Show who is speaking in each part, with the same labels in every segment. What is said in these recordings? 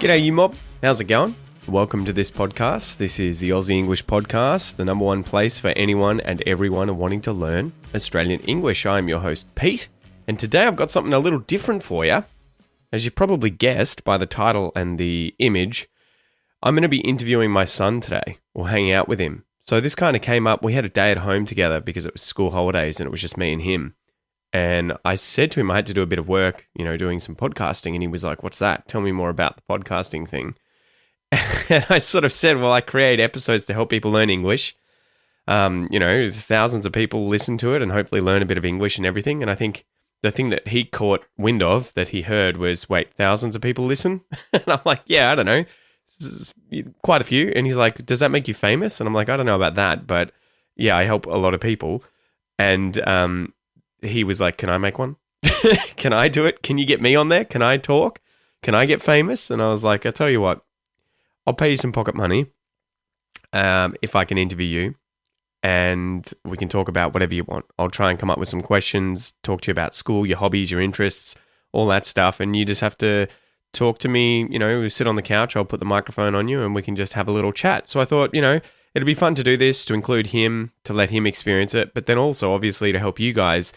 Speaker 1: G'day, you mob. How's it going? Welcome to this podcast. This is the Aussie English Podcast, the number one place for anyone and everyone wanting to learn Australian English. I'm your host, Pete, and today I've got something a little different for you. As you probably guessed by the title and the image, I'm going to be interviewing my son today, or hanging out with him. So this kind of came up. We had a day at home together because it was school holidays and it was just me and him. And I said to him I had to do a bit of work, doing some podcasting. And he was like, "What's that? Tell me more about the podcasting thing." And I sort of said, well, I create episodes to help people learn English. Thousands of people listen to it and hopefully learn a bit of English and everything. And I think the thing that he caught wind of, that he heard, was, wait, thousands of people listen? And I'm like, yeah, I don't know. Quite a few. And he's like, does that make you famous? And I'm like, I don't know about that, but yeah, I help a lot of people. And he was like, can I make one? Can I do it? Can you get me on there? Can I talk? Can I get famous? And I was like, I tell you what, I'll pay you some pocket money if I can interview you, and we can talk about whatever you want. I'll try and come up with some questions, talk to you about school, your hobbies, your interests, all that stuff, and you just have to talk to me. We sit on the couch, I'll put the microphone on you, and we can just have a little chat. So I thought, it'd be fun to do this, to include him, to let him experience it, but then also, obviously, to help you guys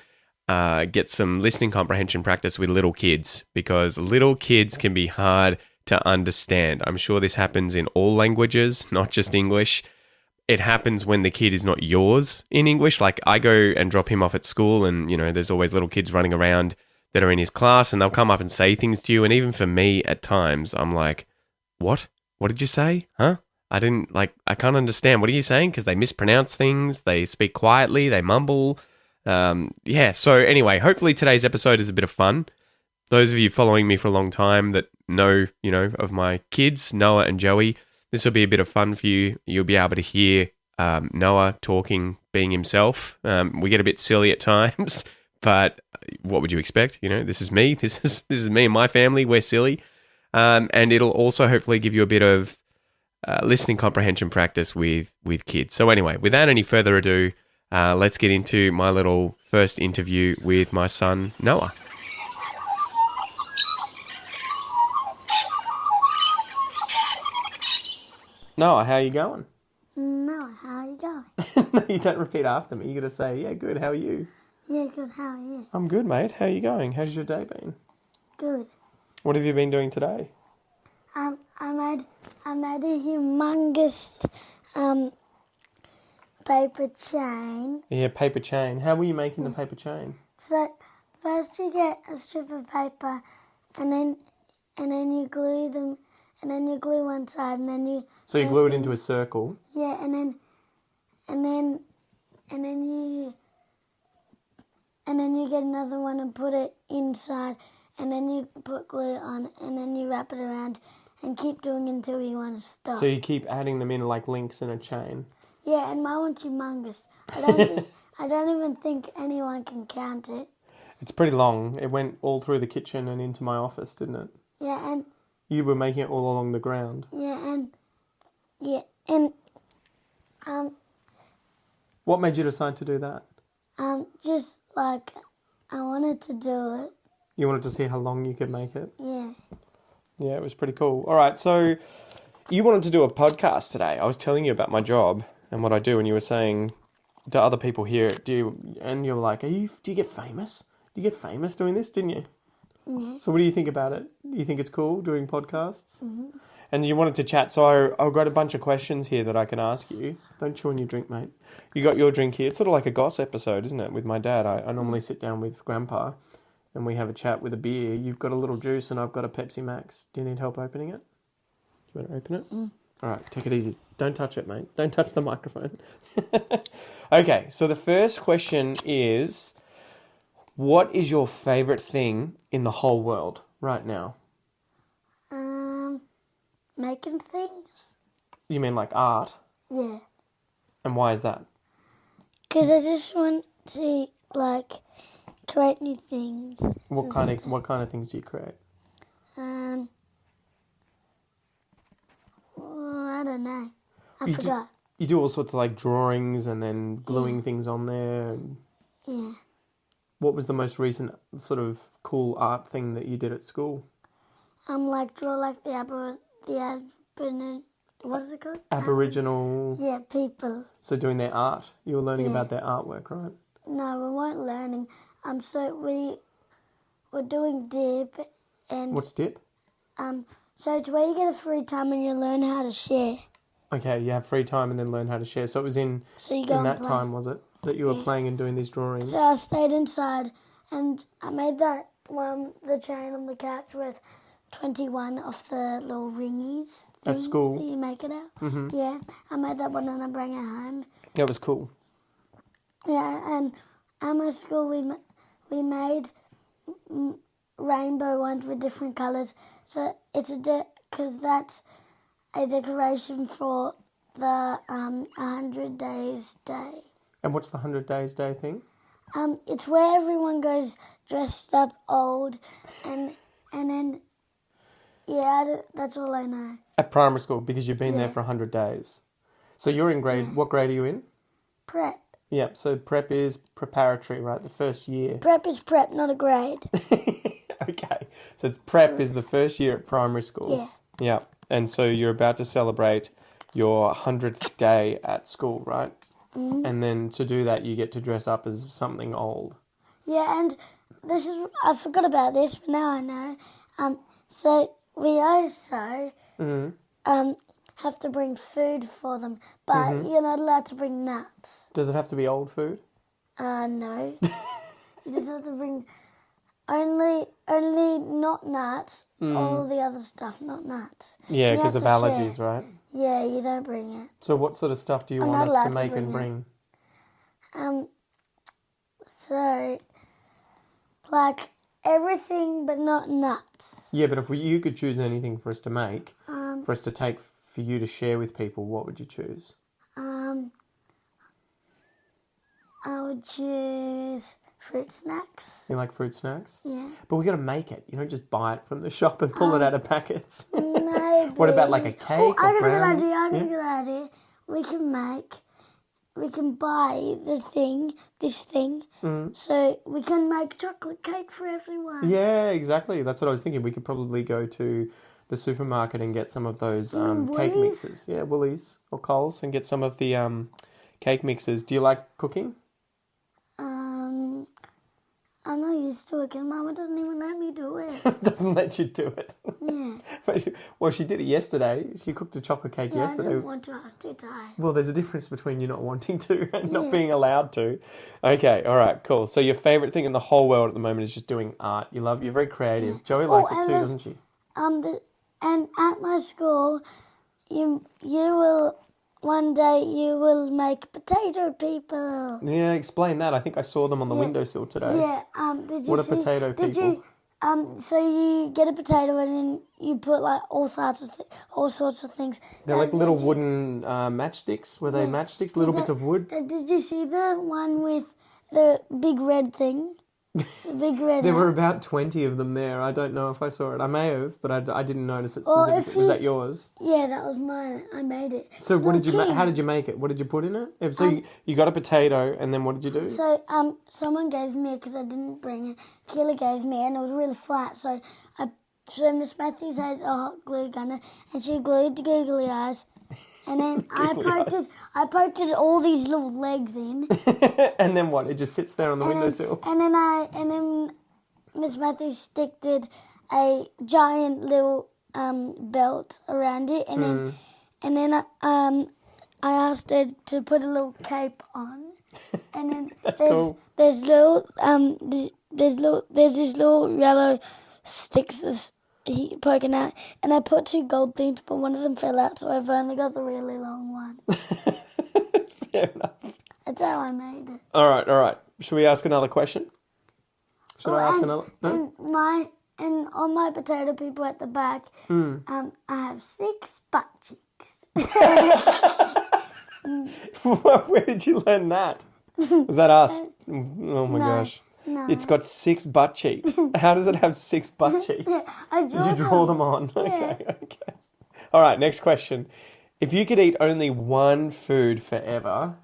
Speaker 1: get some listening comprehension practice with little kids, because little kids can be hard to understand. I'm sure this happens in all languages, not just English. It happens when the kid is not yours in English. Like, I go and drop him off at school and, there's always little kids running around that are in his class and they'll come up and say things to you. And even for me at times, I'm like, what? What did you say? Huh? I can't understand. What are you saying? Because they mispronounce things. They speak quietly. They mumble. So anyway, hopefully today's episode is a bit of fun. Those of you following me for a long time that know, of my kids, Noah and Joey, this will be a bit of fun for you. You'll be able to hear Noah talking, being himself. We get a bit silly at times, but what would you expect? This is me. This is me and my family. We're silly. And it'll also hopefully give you a bit of listening comprehension practice with kids. So anyway, without any further ado, let's get into my little first interview with my son, Noah. Noah, how are you going?
Speaker 2: Noah, how are you going?
Speaker 1: No, you don't repeat after me. You got to say, yeah, good, how are you?
Speaker 2: Yeah, good, how are you?
Speaker 1: I'm good, mate. How are you going? How's your day been?
Speaker 2: Good.
Speaker 1: What have you been doing today?
Speaker 2: I made a humongous paper chain.
Speaker 1: Yeah, paper chain. How were you making the paper chain?
Speaker 2: So first you get a strip of paper, and then you glue them, and then you glue one side, and then you.
Speaker 1: So you glue it into a circle.
Speaker 2: Yeah, and then you get another one and put it inside, and then you put glue on, and then you wrap it around, and keep doing until you want to stop.
Speaker 1: So you keep adding them in like links in a chain.
Speaker 2: Yeah, and my one's humongous. I don't even think anyone can count it.
Speaker 1: It's pretty long. It went all through the kitchen and into my office, didn't it?
Speaker 2: Yeah, and
Speaker 1: you were making it all along the ground. What made you decide to do that?
Speaker 2: Just like I wanted to do it.
Speaker 1: You wanted to see how long you could make it?
Speaker 2: Yeah.
Speaker 1: Yeah, it was pretty cool. All right, so you wanted to do a podcast today. I was telling you about my job and what I do, and you were saying to other people here, and you were like, do you get famous? Do you get famous doing this, didn't you?
Speaker 2: Yeah.
Speaker 1: So what do you think about it? Do you think it's cool doing podcasts?
Speaker 2: Mm-hmm.
Speaker 1: And you wanted to chat, so I've got a bunch of questions here that I can ask you. Don't chew on your drink, mate. You got your drink here. It's sort of like a goss episode, isn't it, with my dad. I normally sit down with Grandpa and we have a chat with a beer. You've got a little juice and I've got a Pepsi Max. Do you need help opening it? Do you want to open it?
Speaker 2: Mm.
Speaker 1: All right, take it easy. Don't touch it, mate. Don't touch the microphone. Okay, so the first question is, what is your favourite thing in the whole world right now?
Speaker 2: Making things.
Speaker 1: You mean like art?
Speaker 2: Yeah.
Speaker 1: And why is that?
Speaker 2: Because I just want to create new things.
Speaker 1: What kind of things do you create?
Speaker 2: I don't know. I forgot.
Speaker 1: You do all sorts of drawings and then gluing things on there.
Speaker 2: Yeah.
Speaker 1: What was the most recent sort of cool art thing that you did at school?
Speaker 2: like draw like what is it called?
Speaker 1: Aboriginal.
Speaker 2: Yeah, people.
Speaker 1: So doing their art. You were learning about their artwork, right?
Speaker 2: No, we weren't learning. So we were doing dip, and
Speaker 1: What's dip?
Speaker 2: so it's where you get a free time and you learn how to share.
Speaker 1: Okay, you have free time and then learn how to share. So it was in that time, was it, that you were playing and doing these drawings?
Speaker 2: So I stayed inside, and I made that the chain on the couch with 21 of the little ringies.
Speaker 1: At school?
Speaker 2: That you make it out.
Speaker 1: Mm-hmm.
Speaker 2: Yeah, I made that one and I bring it home.
Speaker 1: That was cool.
Speaker 2: Yeah, and at my school we made rainbow ones with different colours. So it's because that's a decoration for the 100 Days Day.
Speaker 1: And what's the 100 Days Day thing?
Speaker 2: It's where everyone goes dressed up old, and then that's all I know.
Speaker 1: At primary school, because you've been there for 100 days. So you're in grade. What grade are you in?
Speaker 2: Prep.
Speaker 1: Yeah. So prep is preparatory, right? The first year.
Speaker 2: Prep is prep, not a grade.
Speaker 1: Okay. So it's prep is the first year at primary school.
Speaker 2: Yeah.
Speaker 1: Yeah. And so you're about to celebrate your 100th day at school, right?
Speaker 2: Mm-hmm.
Speaker 1: And then to do that, you get to dress up as something old.
Speaker 2: Yeah, and I forgot about this, but now I know. So we also have to bring food for them, but you're not allowed to bring nuts.
Speaker 1: Does it have to be old food?
Speaker 2: No. You just have to bring only not nuts. All the other stuff, not nuts.
Speaker 1: Yeah, because of allergies, right?
Speaker 2: Yeah, you don't bring it.
Speaker 1: So what sort of stuff do you want us to make and bring?
Speaker 2: So, like everything but not nuts.
Speaker 1: Yeah, but if you could choose anything for us to make, for us to take for you to share with people, what would you choose?
Speaker 2: I would choose fruit snacks.
Speaker 1: You like fruit snacks?
Speaker 2: Yeah.
Speaker 1: But we got to make it. You don't just buy it from the shop and pull it out of packets.
Speaker 2: Maybe.
Speaker 1: What about like a cake or
Speaker 2: I got
Speaker 1: brownies?
Speaker 2: a good idea. We can buy this thing. So we can make chocolate cake for everyone.
Speaker 1: Yeah, exactly. That's what I was thinking. We could probably go to the supermarket and get some of those cake mixes. Yeah, Woolies or Coles, and get some of the cake mixes. Do you like cooking?
Speaker 2: I'm not used to it because Mama doesn't even let me do it.
Speaker 1: Doesn't let you do it.
Speaker 2: Yeah.
Speaker 1: Well, she did it yesterday. She cooked a chocolate cake yesterday.
Speaker 2: I didn't want to. I was too tired.
Speaker 1: Well, there's a difference between you not wanting to and not being allowed to. Okay, all right, cool. So your favourite thing in the whole world at the moment is just doing art. You're very creative. Joey likes it too, doesn't she?
Speaker 2: And at my school, you will one day you will make potato people.
Speaker 1: Yeah, explain that. I think I saw them on the windowsill today.
Speaker 2: Yeah. Did you
Speaker 1: What are
Speaker 2: see,
Speaker 1: potato people?
Speaker 2: Did you? So you get a potato and then you put like all sorts of things.
Speaker 1: They're like little wooden matchsticks. Were they matchsticks? Little bits of wood?
Speaker 2: Did you see the one with the big red thing? The big red.
Speaker 1: There were about 20 of them there. I don't know if I saw it. I may have, but I didn't notice it specifically. Was that yours?
Speaker 2: Yeah, that was mine. I made it.
Speaker 1: So what did you? How did you make it? What did you put in it? So you got a potato, and then what did you do?
Speaker 2: So someone gave me it because I didn't bring it. Keela gave me it, and it was really flat. So Miss Matthews had a hot glue gunner, and she glued the googly eyes. And then I poked it all these little legs in.
Speaker 1: And then what? It just sits there on the windowsill.
Speaker 2: And then Miss Matthews sticked a giant little belt around it, and then I asked her to put a little cape on. And then there's these little yellow sticks poking out, and I put 2 gold things, but one of them fell out, so I've only got the really long one.
Speaker 1: Fair enough.
Speaker 2: That's how I made it.
Speaker 1: All right. Should we ask another question? Should I ask another? No?
Speaker 2: And on my potato people at the back, I have 6 butt cheeks.
Speaker 1: Where did you learn that? Was that us? Oh my gosh.
Speaker 2: No.
Speaker 1: It's got 6 butt cheeks. How does it have 6 butt cheeks? Did you draw them on?
Speaker 2: Yeah.
Speaker 1: Okay. All right, next question. If you could eat only one food forever,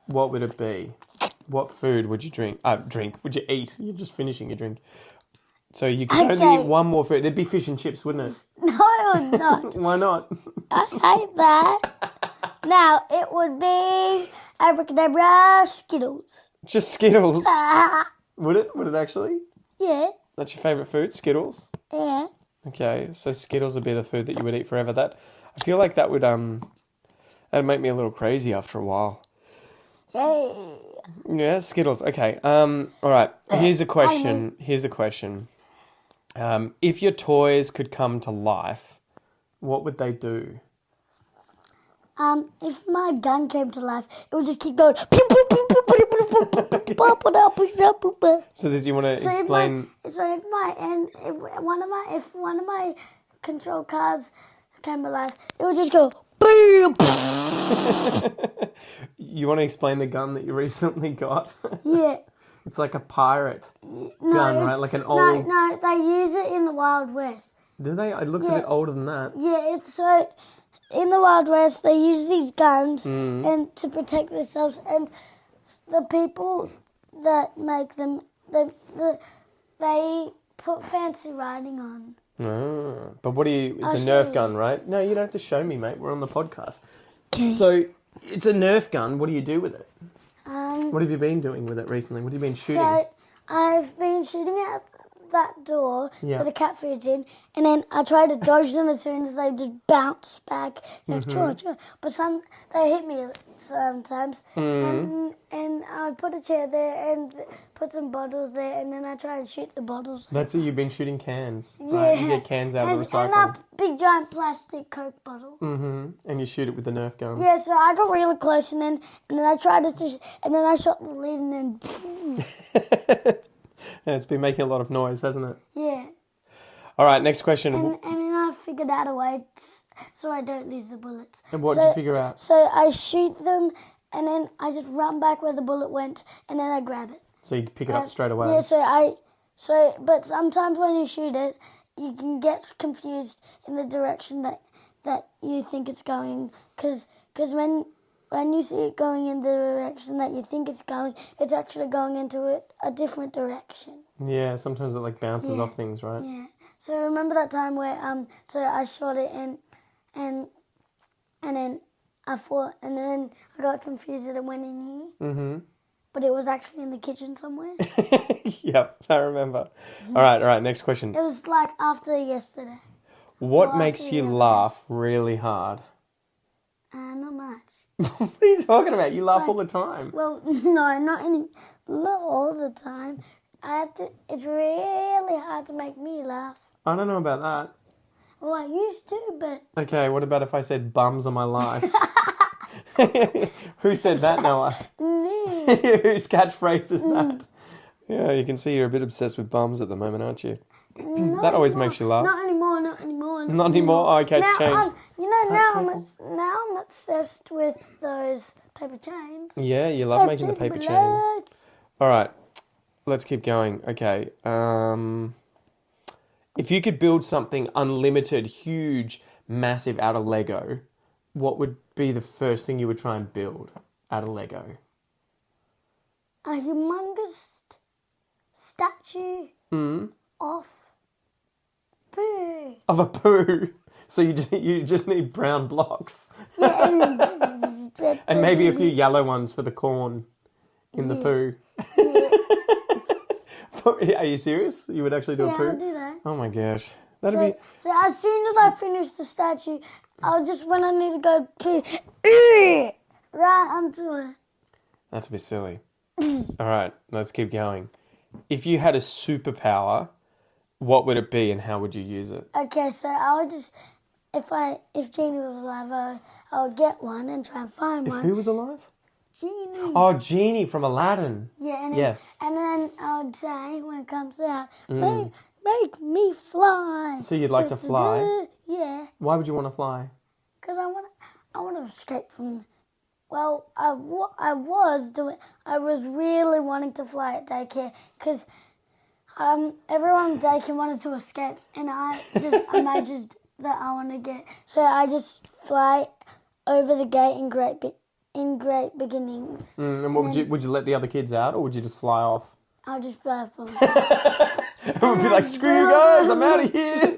Speaker 1: what would it be? What food would you drink? Would you eat? You're just finishing your drink. So you could only
Speaker 2: Okay.
Speaker 1: eat one more food. It'd be fish and chips, wouldn't it?
Speaker 2: No, it would not.
Speaker 1: Why not?
Speaker 2: I hate that. Now, it would be abracadabra Skittles.
Speaker 1: Just Skittles. Would it? Would it actually?
Speaker 2: Yeah,
Speaker 1: That's your favourite food, Skittles?
Speaker 2: yeah.
Speaker 1: Okay, so Skittles would be the food that you would eat forever. That I feel like that would that'd make me a little crazy after a while.
Speaker 2: Yay.
Speaker 1: Yeah, Skittles. Okay. All right. Here's a question. If your toys could come to life, what would they do?
Speaker 2: If my gun came to life, it would just keep going.
Speaker 1: So, do you want to explain?
Speaker 2: If one of my control cars came to life, it would just go. Boom.
Speaker 1: You want to explain the gun that you recently got?
Speaker 2: Yeah.
Speaker 1: It's like a pirate gun, right? Like an old.
Speaker 2: No, they use it in the Wild West.
Speaker 1: Do they? It looks a bit older than that.
Speaker 2: Yeah, it's so. In the Wild West, they use these guns and to protect themselves, and the people that make them, they put fancy writing on.
Speaker 1: Oh, but what do you? It's
Speaker 2: I'll
Speaker 1: a
Speaker 2: show
Speaker 1: Nerf
Speaker 2: you.
Speaker 1: gun, right? No, you don't have to show me, mate. We're on the podcast.
Speaker 2: Okay.
Speaker 1: So it's a Nerf gun. What do you do with it?
Speaker 2: Um,
Speaker 1: What have you been doing with it recently? What have you been shooting?
Speaker 2: So I've been shooting at that door
Speaker 1: Yeah.
Speaker 2: with a catfish in, and then I try to dodge them as soon as they just bounce back. And But they hit me sometimes, and I put a chair there and put some bottles there, and then I try and shoot the bottles.
Speaker 1: That's it. You've been shooting cans,
Speaker 2: Yeah.
Speaker 1: right? You get cans out of the
Speaker 2: And
Speaker 1: recycling.
Speaker 2: a big giant plastic Coke bottle.
Speaker 1: And you shoot it with the Nerf gun.
Speaker 2: Yeah, so I got really close, and then I tried to, and then I shot the lid, and then
Speaker 1: Yeah, it's been making a lot of noise, hasn't it?
Speaker 2: yeah.
Speaker 1: All right, next question.
Speaker 2: And then I figured out a way so I don't lose the bullets.
Speaker 1: And what did you figure out?
Speaker 2: So I shoot them, and then I just run back where the bullet went, and then I grab it.
Speaker 1: So you pick it up straight away.
Speaker 2: Yeah, but sometimes when you shoot it, you can get confused in the direction that you think it's going, because when you see it going in the direction that you think it's going, it's actually going into a different direction.
Speaker 1: Yeah, sometimes it like bounces off things, right?
Speaker 2: Yeah. So remember that time where so I shot it and then I got confused that it went in here. Mm-hmm. But it was actually in the kitchen somewhere.
Speaker 1: Yep, I remember. All right, next question.
Speaker 2: It was like after yesterday.
Speaker 1: What makes you laugh really hard?
Speaker 2: Not much.
Speaker 1: What are you talking about? You laugh all the time.
Speaker 2: Well, no, not all the time. It's really hard to make me laugh.
Speaker 1: I don't know about that.
Speaker 2: Well, I used to, but
Speaker 1: Okay, what about if I said bums on my life? Who said that, Noah? Whose catchphrase is that? Yeah, you can see you're a bit obsessed with bums at the moment, aren't you? That always makes you laugh.
Speaker 2: Not anymore.
Speaker 1: Not anymore? Oh, okay, it's
Speaker 2: now,
Speaker 1: changed.
Speaker 2: now I'm obsessed with those paper chains.
Speaker 1: Yeah, you love making the paper chain. All right, let's keep going. Okay. If you could build something unlimited, huge, massive out of Lego, what would be the first thing you would try and build out of Lego?
Speaker 2: A humongous statue of poo.
Speaker 1: Of a poo. So you just need brown blocks.
Speaker 2: Yeah,
Speaker 1: And maybe a few yellow ones for the corn in the poo. Are you serious? You would actually do a poo?
Speaker 2: I'll do that.
Speaker 1: Oh my gosh. That'd be...
Speaker 2: So as soon as I finish the statue, I'll just, when I need to go poo, right onto it.
Speaker 1: That's a bit silly. All right, let's keep going. If you had a superpower, what would it be and how would you use it?
Speaker 2: Okay, so I would just, if Genie was alive, I would get one and try and find
Speaker 1: If
Speaker 2: one.
Speaker 1: who was alive?
Speaker 2: Genie.
Speaker 1: Oh, Genie from Aladdin.
Speaker 2: Yeah, and
Speaker 1: Yes.
Speaker 2: then I would say when it comes out, make me fly.
Speaker 1: So you'd like to fly?
Speaker 2: Yeah,
Speaker 1: Why would you want to fly?
Speaker 2: because I want to escape from. Well, I was really wanting to fly at daycare because everyone at daycare wanted to escape, and I just imagined that I want to get. So I just fly over the gate in great beginnings.
Speaker 1: And what would you let the other kids out, or would you just fly off?
Speaker 2: I'll just fly off by myself.
Speaker 1: And we'll be like, screw you guys, I'm out of here.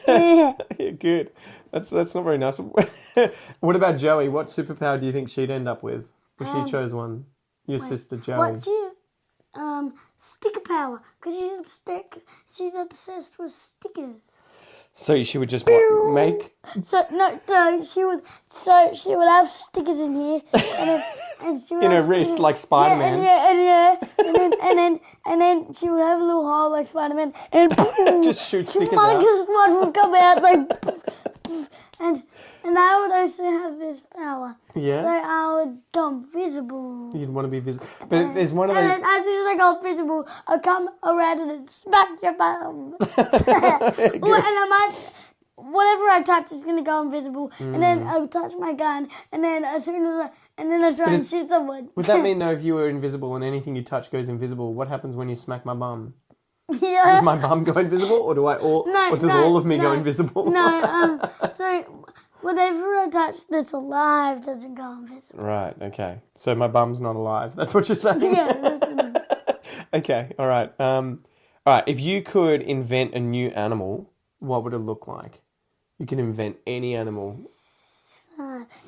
Speaker 1: Yeah, good. That's not very nice. What about Joey? What superpower do you think she'd end up with if she chose one? Your sister Joey.
Speaker 2: What's your sticker power? Because she's obsessed with stickers.
Speaker 1: So she would just make.
Speaker 2: So no, she would have stickers in here, and she would
Speaker 1: in her
Speaker 2: have
Speaker 1: wrist like Spider-Man.
Speaker 2: and then she would have a little hole like Spider-Man, and
Speaker 1: Just shoot stickers out.
Speaker 2: humongous one would come out like, and I would also have this power.
Speaker 1: Yeah.
Speaker 2: So I would go invisible.
Speaker 1: You'd want to be visible, but there's one of those.
Speaker 2: And then as soon as I go invisible, I'll come around and then smack your bum. Whatever I touch is gonna go invisible, and then I'll touch my gun, and then as soon as I try and shoot someone.
Speaker 1: Would that mean though, if you were invisible and anything you touch goes invisible, what happens when you smack my bum?
Speaker 2: Yeah.
Speaker 1: Does my bum go invisible, or does all of me go invisible?
Speaker 2: No. So whatever I touch that's alive doesn't go invisible.
Speaker 1: Right. Okay. So my bum's not alive. That's what you're saying.
Speaker 2: Yeah.
Speaker 1: Okay. All right. All right. If you could invent a new animal, what would it look like? You can invent any animal.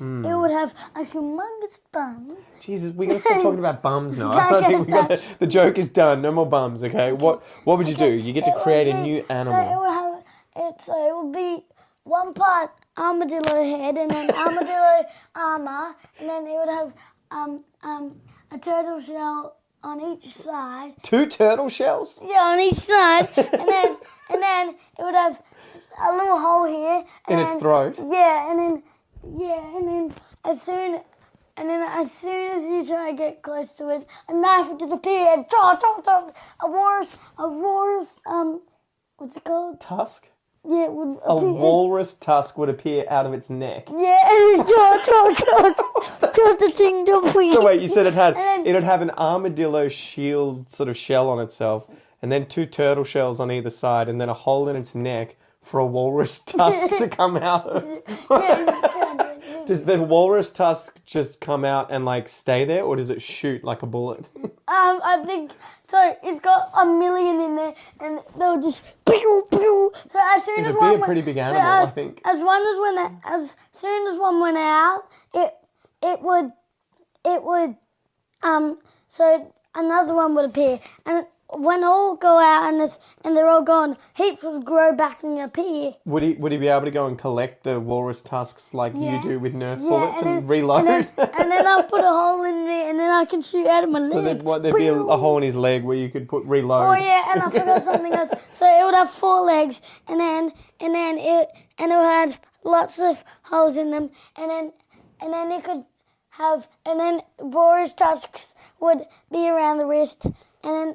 Speaker 2: It would have a humongous bum.
Speaker 1: Jesus, we're gonna stop talking about bums now. I think we got the joke is done. No more bums. Okay. What would you do? You get to create a new animal.
Speaker 2: So it would be one part armadillo head, and then armadillo armor, and then it would have a turtle shell on each side.
Speaker 1: 2 turtle shells?
Speaker 2: Yeah, on each side, and then it would have a little hole here
Speaker 1: In its throat?
Speaker 2: Yeah, and then as soon as you try to get close to it, a knife would disappear and a walrus what's it called?
Speaker 1: Tusk?
Speaker 2: Yeah, it would
Speaker 1: A
Speaker 2: appear.
Speaker 1: walrus tusk would appear out of its neck.
Speaker 2: Yeah, and it's
Speaker 1: So wait, you said it'd have an armadillo shield sort of shell on itself, and then 2 turtle shells on either side, and then a hole in its neck for a walrus tusk to come out of. Does the walrus tusk just come out and like stay there, or does it shoot like a bullet?
Speaker 2: I think so. It's got a million in there, and they'll just pew pew. So as soon as
Speaker 1: It'd
Speaker 2: one
Speaker 1: be a pretty big animal, I think.
Speaker 2: As soon as one went out, it would so another one would appear, and when all go out and they're all gone, heaps would grow back and appear.
Speaker 1: Would he be able to go and collect the walrus tusks like you do with Nerf bullets and
Speaker 2: then,
Speaker 1: reload?
Speaker 2: And then I'll put a hole in there, and then I can shoot out of my leg.
Speaker 1: So there'd be a hole in his leg where you could put reload.
Speaker 2: Oh yeah, and I forgot something else. So it would have 4 legs, and then it would have lots of holes in them, and then it could have, and then walrus tusks would be around the wrist, and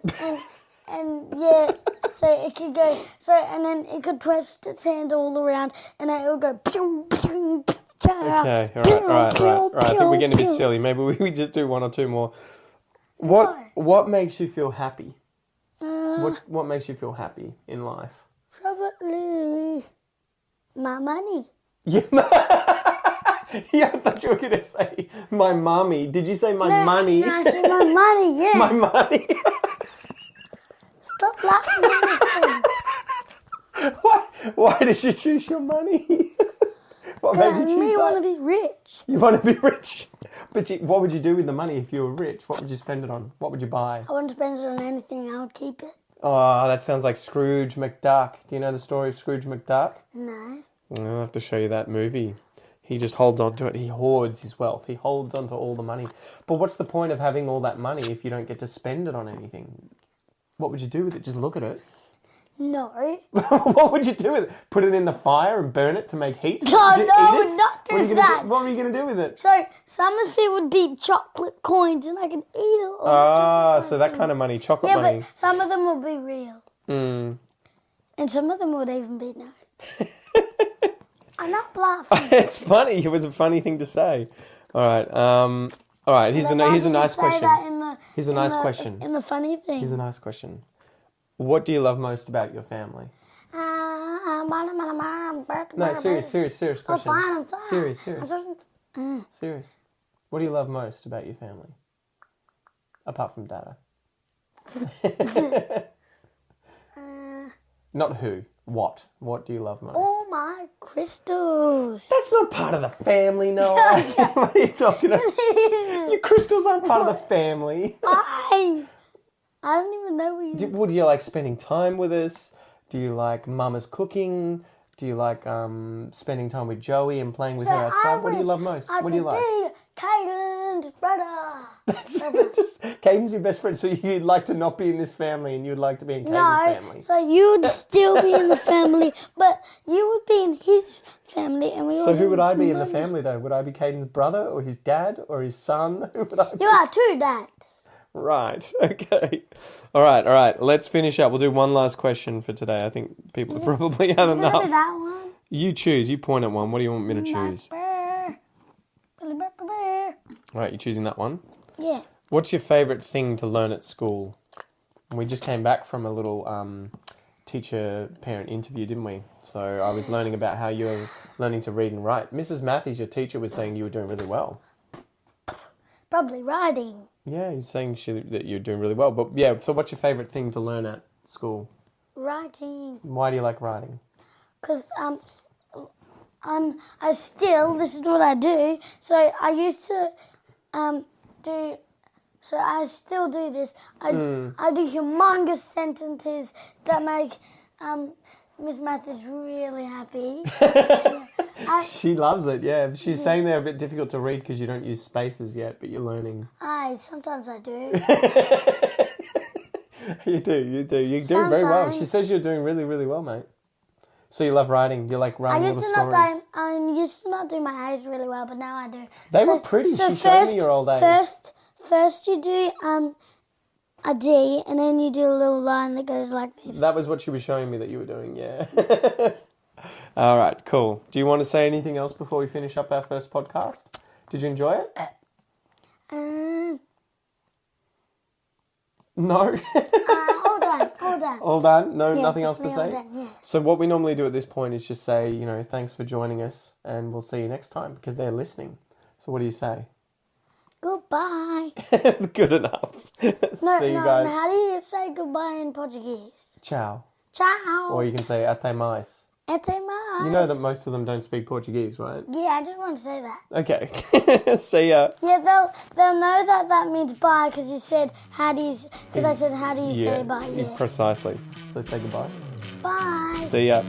Speaker 2: yeah, so it could go, and then it could twist its hand all around, and then it would go pew, pew, pew.
Speaker 1: Okay, all right. I think we're getting a bit silly. Maybe we just do 1 or 2 more. What makes you feel happy? What makes you feel happy in life?
Speaker 2: Probably my money.
Speaker 1: Yeah, yeah, I thought you were going to say my mummy. Did you say my money?
Speaker 2: No, I said my money, yeah.
Speaker 1: My money.
Speaker 2: Stop laughing at me.
Speaker 1: Why did you choose your money? What made you choose that?
Speaker 2: I want to be rich.
Speaker 1: You want to be rich? But what would you do with the money if you were rich? What would you spend it on? What would you buy?
Speaker 2: I wouldn't spend it on anything. I would keep it.
Speaker 1: Oh, that sounds like Scrooge McDuck. Do you know the story of Scrooge McDuck?
Speaker 2: No.
Speaker 1: I'll have to show you that movie. He just holds on to it. He hoards his wealth. He holds on to all the money. But what's the point of having all that money if you don't get to spend it on anything? What would you do with it? Just look at it.
Speaker 2: No.
Speaker 1: What would you do with it? Put it in the fire and burn it to make heat?
Speaker 2: No, I would not do that.
Speaker 1: What were you going to do with it?
Speaker 2: So some of it would be chocolate coins, and I can eat it.
Speaker 1: So that kind of money, chocolate money.
Speaker 2: But some of them will be real.
Speaker 1: Mm.
Speaker 2: And some of them would even be no. I'm not bluffing.
Speaker 1: It's funny. It was a funny thing to say. All right. All right. Here's a nice question. Here's a nice question.
Speaker 2: In the funny thing.
Speaker 1: Here's a nice question. What do you love most about your family? No, serious question.
Speaker 2: Oh, fine, I'm fine.
Speaker 1: Serious. Serious. What do you love most about your family? Apart from Dada.
Speaker 3: Not who. What? What do you love most?
Speaker 2: All my crystals.
Speaker 3: That's not part of the family, Noah. What are you talking about? Your crystals aren't part of the family.
Speaker 2: I don't even know what you...
Speaker 3: Would you like spending time with us? Do you like Mama's cooking? Do you like spending time with Joey and playing with her outside? What do you love most? What do you like?
Speaker 2: I could be Caden's brother.
Speaker 3: Caden's your best friend, so you'd like to not be in this family and you'd like to be in Caden's family.
Speaker 2: So you would still be in the family, but you would be in his family. And
Speaker 3: So who would I be in the family, though? Would I be Caden's brother or his dad or his son? Who would I be?
Speaker 2: You are 2 dads.
Speaker 3: Right, okay. All right. Let's finish up. We'll do one last question for today. I think people have probably had enough.
Speaker 2: Is it that one?
Speaker 3: You choose. You point at one. What do you want me to choose? All right, you're choosing that one?
Speaker 2: Yeah.
Speaker 3: What's your favourite thing to learn at school? We just came back from a little teacher-parent interview, didn't we? So I was learning about how you're learning to read and write. Mrs. Matthews, your teacher, was saying you were doing really well.
Speaker 2: Probably writing.
Speaker 3: Yeah, he's saying that you're doing really well. But yeah, so what's your favourite thing to learn at school?
Speaker 2: Writing.
Speaker 3: Why do you like writing?
Speaker 2: Because this is what I do. So I used to so I still do this. I do humongous sentences that make Miss Matthews really happy.
Speaker 3: She loves it, yeah. She's saying they're a bit difficult to read because you don't use spaces yet, but you're learning.
Speaker 2: Sometimes I do.
Speaker 3: You do. You're doing very well. She says you're doing really, really well, mate. So you love writing. You like writing little stories.
Speaker 2: I used to not do my A's really well, but now I do.
Speaker 3: They were pretty. She showed me your old A's.
Speaker 2: First you do a D, and then you do a little line that goes like this.
Speaker 3: That was what she was showing me that you were doing, yeah. All right, cool. Do you want to say anything else before we finish up our first podcast? Did you enjoy it? No?
Speaker 2: All done.
Speaker 3: All done? No,
Speaker 2: Yeah,
Speaker 3: nothing else to say?
Speaker 2: all done, yeah.
Speaker 3: So what we normally do at this point is just say, thanks for joining us and we'll see you next time because they're listening. So what do you say?
Speaker 2: Goodbye.
Speaker 3: Good enough. See you guys.
Speaker 2: How do you say goodbye in Portuguese?
Speaker 3: Ciao.
Speaker 2: Ciao.
Speaker 3: Or you can say até mais.
Speaker 2: Até mais.
Speaker 3: You know that most of them don't speak Portuguese, right?
Speaker 2: Yeah, I just want to say that.
Speaker 3: Okay. See ya.
Speaker 2: Yeah, they'll know that means bye because you said how do you... Because I said how do you say bye? Yeah.
Speaker 3: Precisely. So say goodbye.
Speaker 2: Bye.
Speaker 3: See ya.